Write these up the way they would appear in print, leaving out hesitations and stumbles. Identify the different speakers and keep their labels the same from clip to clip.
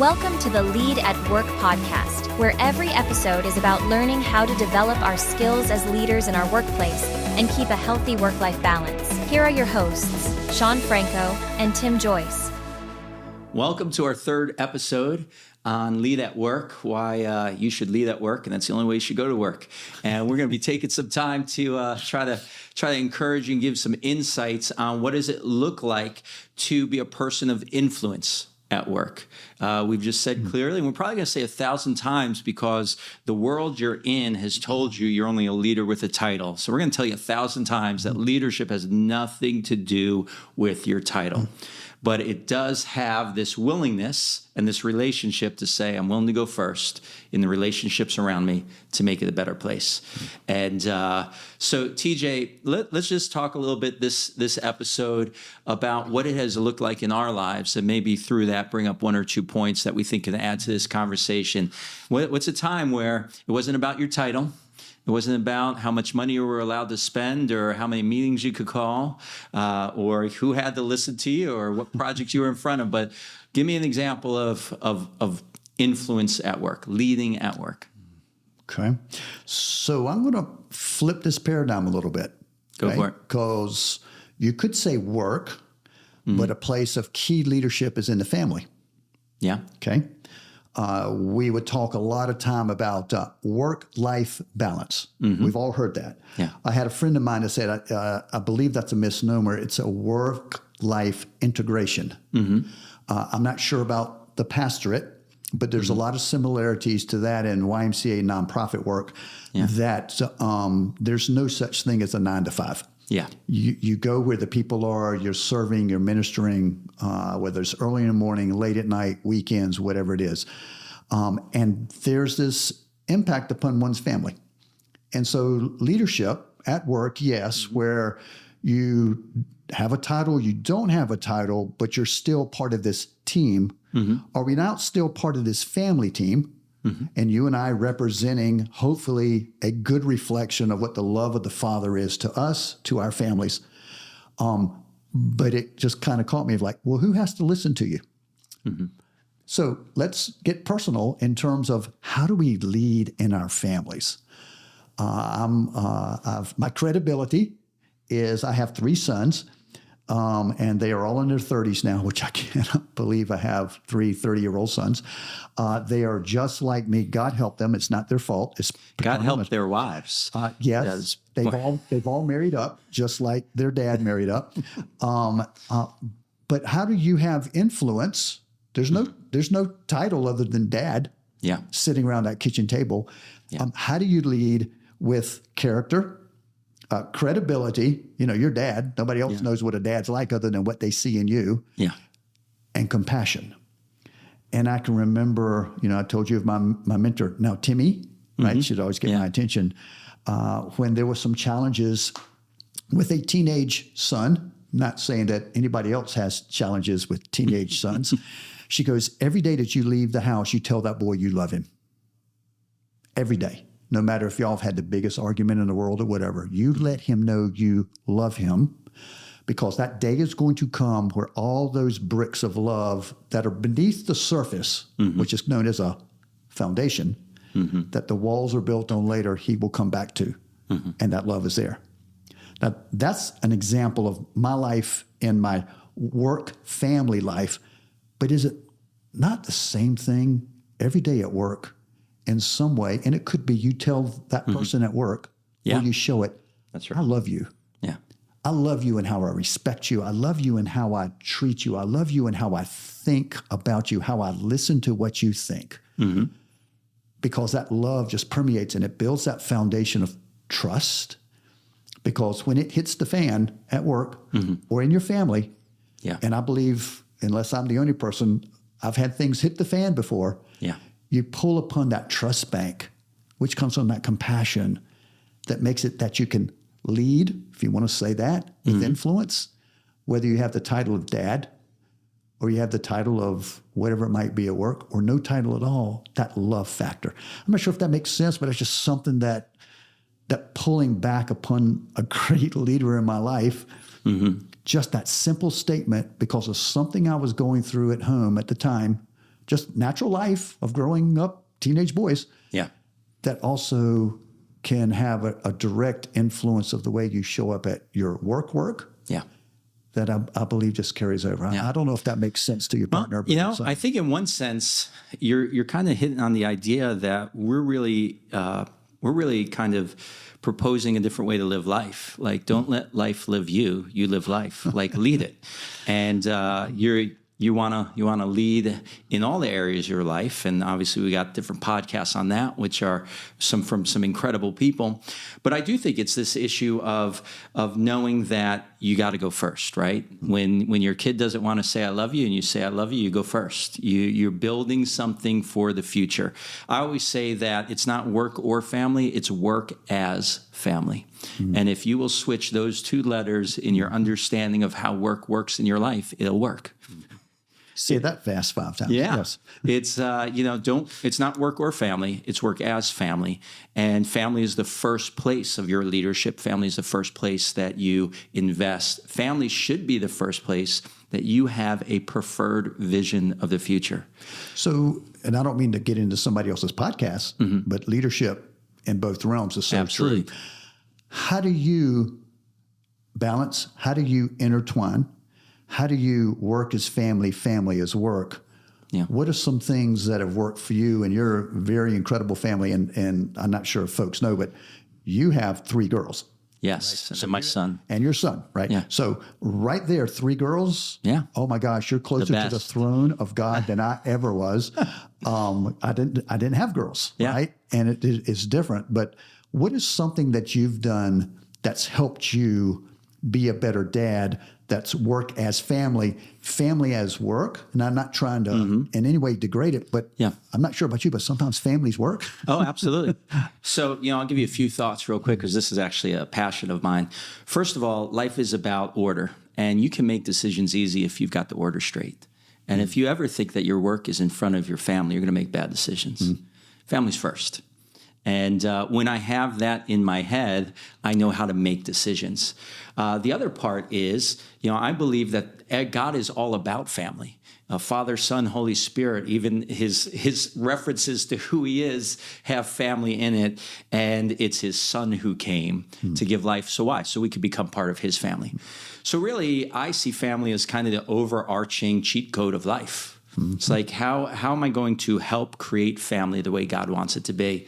Speaker 1: Welcome to the Lead at Work podcast, where every episode is about learning how to develop our skills as leaders in our workplace and keep a healthy work-life balance. Here are your hosts, Shawn Franco and Tim Joyce.
Speaker 2: Welcome to our third episode on Lead at Work, why you should lead at work, and that's the only way you should go to work. And we're going to be taking some time to try to encourage and give some insights on what does it look like to be a person of influence at work. We've just said clearly, and we're probably going to say 1,000 times because the world you're in has told you you're only a leader with a title. So we're going to tell you 1,000 times that leadership has nothing to do with your title. But it does have this willingness and this relationship to say, I'm willing to go first in the relationships around me to make it a better place. And so, TJ, let's just talk a little bit this episode about what it has looked like in our lives, and maybe through that bring up one or two points that we think can add to this conversation. What's a time where it wasn't about your title? It wasn't about how much money you were allowed to spend or how many meetings you could call or who had to listen to you or what projects you were in front of. But give me an example of influence at work, leading at work.
Speaker 3: Okay. So I'm going to flip this paradigm a little bit.
Speaker 2: Go for it.
Speaker 3: Because you could say work, but a place of key leadership is in the family.
Speaker 2: Yeah.
Speaker 3: Okay. We would talk a lot of time about work-life balance. We've all heard that.
Speaker 2: Yeah.
Speaker 3: I had a friend of mine that said, I believe that's a misnomer. It's a work-life integration. I'm not sure about the pastorate, but there's a lot of similarities to that in YMCA nonprofit work that there's no such thing as a 9 to 5.
Speaker 2: Yeah.
Speaker 3: You go where the people are, you're serving, you're ministering, whether it's early in the morning, late at night, weekends, whatever it is. And there's this impact upon one's family. And so leadership at work, yes, where you have a title, you don't have a title, but you're still part of this team. Are we not still part of this family team? And you and I representing, hopefully, a good reflection of what the love of the Father is to us, to our families. But it just kind of caught me of like, well, who has to listen to you? So let's get personal in terms of how do we lead in our families? My credibility is I have 3 sons. And they are all in their 30s now, which I cannot believe I have 3 30-year-old sons. They are just like me. God help them. It's not their fault. It's
Speaker 2: God help their wives.
Speaker 3: Yes, they've all married up, just like their dad married up. But how do you have influence? There's no title other than dad.
Speaker 2: Yeah.
Speaker 3: Sitting around that kitchen table.
Speaker 2: Yeah.
Speaker 3: How do you lead with character? Credibility, your dad. Nobody else knows what a dad's like other than what they see in you.
Speaker 2: Yeah.
Speaker 3: And compassion. And I can remember, I told you of my mentor, now Timmy, right? She'd always get my attention. When there were some challenges with a teenage son, not saying that anybody else has challenges with teenage sons. She goes, every day that you leave the house, you tell that boy you love him. Every day. No matter if y'all have had the biggest argument in the world or whatever, you let him know you love him, because that day is going to come where all those bricks of love that are beneath the surface, which is known as a foundation, that the walls are built on later, he will come back to, and that love is there. Now, that's an example of my life and my work family life, but is it not the same thing every day at work? In some way, and it could be you tell that person at work, or you show it,
Speaker 2: that's right.
Speaker 3: I love you.
Speaker 2: Yeah.
Speaker 3: I love you in how I respect you. I love you in how I treat you. I love you in how I think about you, how I listen to what you think. Because that love just permeates and it builds that foundation of trust. Because when it hits the fan at work or in your family, and I believe, unless I'm the only person, I've had things hit the fan before.
Speaker 2: Yeah.
Speaker 3: You pull upon that trust bank, which comes from that compassion that makes it that you can lead, if you want to say that, with influence, whether you have the title of dad or you have the title of whatever it might be at work or no title at all, that love factor. I'm not sure if that makes sense, but it's just something that pulling back upon a great leader in my life, just that simple statement because of something I was going through at home at the time, just natural life of growing up, teenage boys.
Speaker 2: Yeah.
Speaker 3: That also can have a direct influence of the way you show up at your work.
Speaker 2: Yeah.
Speaker 3: That I believe just carries over.
Speaker 2: Yeah.
Speaker 3: I don't know if that makes sense to your partner.
Speaker 2: Well, I think in one sense, you're kind of hitting on the idea that we're really kind of proposing a different way to live life. Like, don't let life live you. You live life. Like, lead it. And you want to lead in all the areas of your life. And obviously we got different podcasts on that, which are from some incredible people. But I do think it's this issue of knowing that you got to go first, right? When your kid doesn't want to say I love you and you say I love you, you go first. You're building something for the future. I always say that it's not work or family, it's work as family. Mm-hmm. And if you will switch those two letters in your understanding of how work works in your life, it'll work.
Speaker 3: Say that fast 5 times.
Speaker 2: Yeah.
Speaker 3: Yes.
Speaker 2: It's, it's not work or family. It's work as family. And family is the first place of your leadership. Family is the first place that you invest. Family should be the first place that you have a preferred vision of the future.
Speaker 3: So, and I don't mean to get into somebody else's podcast, but leadership in both realms is so
Speaker 2: Absolutely.
Speaker 3: true. How do you balance? How do you intertwine? How do you work as family, family as work?
Speaker 2: Yeah.
Speaker 3: What are some things that have worked for you and your very incredible family? And I'm not sure if folks know, but you have 3 girls.
Speaker 2: Yes.
Speaker 3: Right?
Speaker 2: And my son.
Speaker 3: And your son, right?
Speaker 2: Yeah.
Speaker 3: So right there, 3 girls.
Speaker 2: Yeah.
Speaker 3: Oh my gosh, you're closer to the throne of God than I ever was. I didn't have girls, right? And it's different. But what is something that you've done that's helped you be a better dad? That's work as family, family as work. And I'm not trying to in any way degrade it, but I'm not sure about you, but sometimes families work.
Speaker 2: Oh, absolutely. So, I'll give you a few thoughts real quick because this is actually a passion of mine. First of all, life is about order, and you can make decisions easy if you've got the order straight. And if you ever think that your work is in front of your family, you're going to make bad decisions. Family's first. And when I have that in my head, I know how to make decisions. The other part is, I believe that God is all about family. Father, Son, Holy Spirit, even his references to who he is have family in it. And it's his son who came to give life. So why? So we could become part of his family. So really, I see family as kind of the overarching cheat code of life. It's like, how am I going to help create family the way God wants it to be?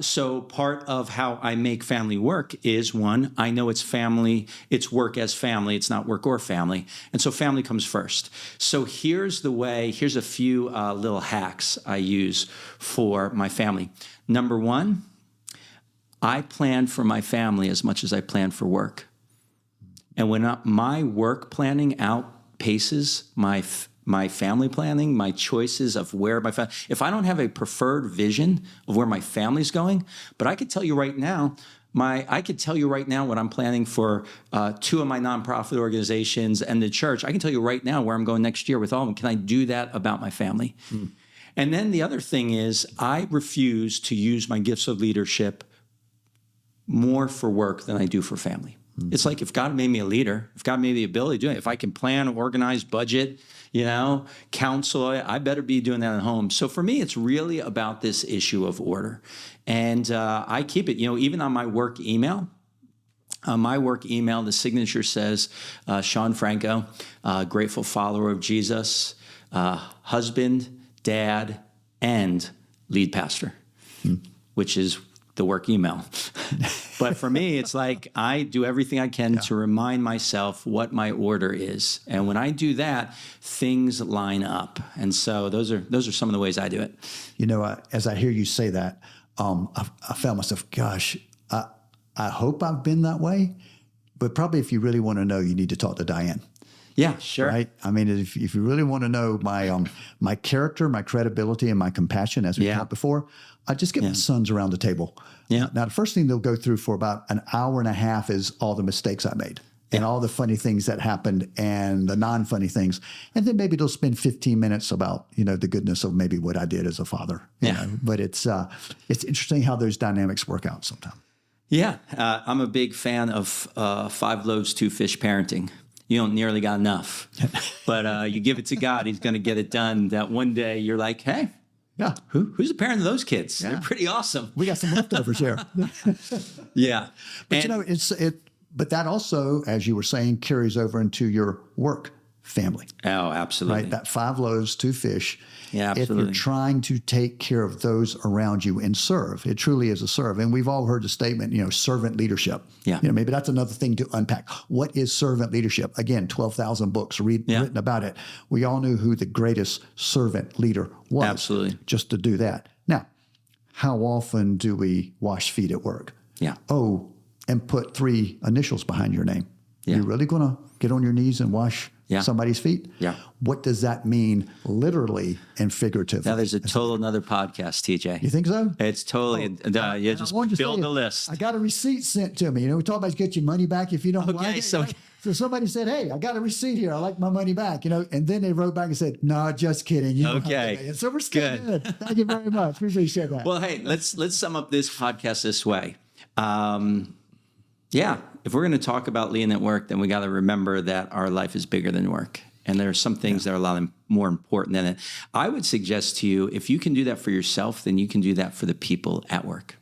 Speaker 2: So part of how I make family work is, one, I know it's family, it's work as family, it's not work or family. And so family comes first. So here's a few little hacks I use for my family. Number one, I plan for my family as much as I plan for work. And when my work planning outpaces my family planning, my choices of where my family, if I don't have a preferred vision of where my family's going, but I could tell you right now, what I'm planning for 2 of my nonprofit organizations and the church. I can tell you right now where I'm going next year with all of them. Can I do that about my family? And then the other thing is, I refuse to use my gifts of leadership more for work than I do for family. It's like, if God made me a leader, if God made me the ability to do it, if I can plan, organize, budget, counsel, I better be doing that at home. So for me, it's really about this issue of order. And I keep it, even on my work email. The signature says, Shawn Franco, grateful follower of Jesus, husband, dad, and lead pastor, which is the work email. But for me, it's like, I do everything I can to remind myself what my order is. And when I do that, things line up. And so those are some of the ways I do it.
Speaker 3: As I hear you say that, I found myself, gosh, I hope I've been that way. But probably if you really want to know, you need to talk to Diane.
Speaker 2: Yeah, sure.
Speaker 3: Right? I mean, if you really want to know my character, my credibility, and my compassion, as we talked before, I just get my sons around the table.
Speaker 2: Yeah.
Speaker 3: Now, the first thing they'll go through for about an hour and a half is all the mistakes I made and all the funny things that happened and the non-funny things. And then maybe they'll spend 15 minutes about, the goodness of maybe what I did as a father. You know? But it's interesting how those dynamics work out sometimes.
Speaker 2: Yeah. I'm a big fan of 5 loaves, 2 fish parenting. you don't nearly got enough. But you give it to God, he's going to get it done. That one day you're like, hey,
Speaker 3: Yeah.
Speaker 2: who's the parent of those kids?
Speaker 3: Yeah.
Speaker 2: They're pretty awesome.
Speaker 3: We got some leftovers here.
Speaker 2: Yeah.
Speaker 3: But
Speaker 2: And-
Speaker 3: but that also, as you were saying, carries over into your work family.
Speaker 2: Oh, absolutely.
Speaker 3: Right? That 5 loaves, 2 fish.
Speaker 2: Yeah,
Speaker 3: If
Speaker 2: absolutely.
Speaker 3: you're trying to take care of those around you and serve, it truly is a serve. And we've all heard the statement, servant leadership.
Speaker 2: Yeah.
Speaker 3: Maybe that's another thing to unpack. What is servant leadership? Again, 12,000 books written about it. We all knew who the greatest servant leader was.
Speaker 2: Absolutely.
Speaker 3: Just to do that. Now, how often do we wash feet at work?
Speaker 2: Yeah.
Speaker 3: Oh, and put 3 initials behind your name.
Speaker 2: Yeah.
Speaker 3: You're really going to get on your knees and wash somebody's feet?
Speaker 2: Yeah.
Speaker 3: What does that mean literally and figuratively?
Speaker 2: Now there's a total another podcast, TJ.
Speaker 3: You think so?
Speaker 2: It's totally, you just build the list.
Speaker 3: I got a receipt sent to me. We talk about get your money back if you don't like it.
Speaker 2: so-
Speaker 3: So somebody said, hey, I got a receipt here. I like my money back. And then they wrote back and said, no, just kidding. You don't have to
Speaker 2: Okay.
Speaker 3: pay it. So we're still
Speaker 2: Good.
Speaker 3: good. Thank you very much. We appreciate that.
Speaker 2: Well, hey, let's sum up this podcast this way. If we're going to talk about leading at work, then we got to remember that our life is bigger than work. And there are some things that are a lot more important than it. I would suggest to you, if you can do that for yourself, then you can do that for the people at work.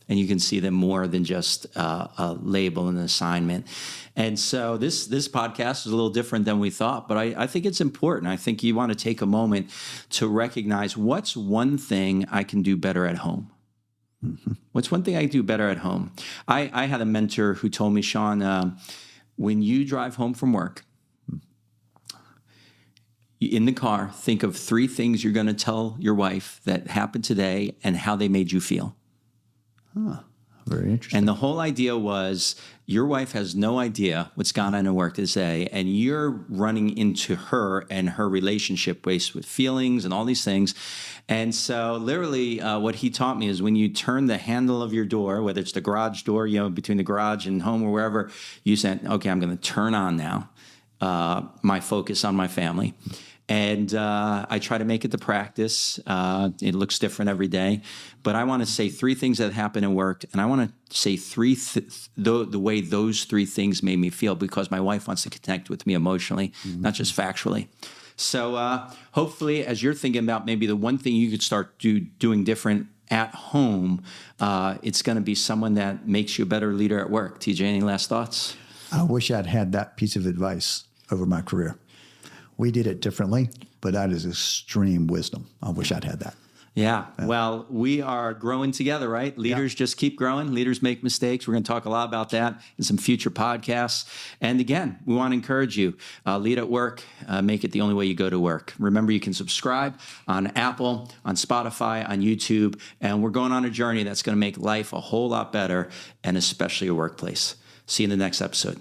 Speaker 2: And you can see them more than just a label and an assignment. And so this podcast is a little different than we thought, but I think it's important. I think you want to take a moment to recognize what's one thing I can do better at home. What's one thing I do better at home? I had a mentor who told me, Shawn, when you drive home from work, in the car, think of 3 things you're going to tell your wife that happened today and how they made you feel.
Speaker 3: Very interesting.
Speaker 2: And the whole idea was your wife has no idea what's gone on in work today, and you're running into her and her relationship based with feelings and all these things. And so literally what he taught me is when you turn the handle of your door, whether it's the garage door, between the garage and home or wherever, you said, okay, I'm going to turn on now my focus on my family. And I try to make it the practice. It looks different every day. But I want to say 3 things that happen in work, and I want to say the way those 3 things made me feel, because my wife wants to connect with me emotionally, not just factually. So hopefully, as you're thinking about maybe the one thing you could start doing different at home, it's going to be someone that makes you a better leader at work. TJ, any last thoughts?
Speaker 3: I wish I'd had that piece of advice over my career. We did it differently, but that is extreme wisdom. I wish I'd had that.
Speaker 2: Yeah. Well, we are growing together, right? Leaders just keep growing. Leaders make mistakes. We're going to talk a lot about that in some future podcasts. And again, we want to encourage you, lead at work, make it the only way you go to work. Remember, you can subscribe on Apple, on Spotify, on YouTube, and we're going on a journey that's going to make life a whole lot better, and especially your workplace. See you in the next episode.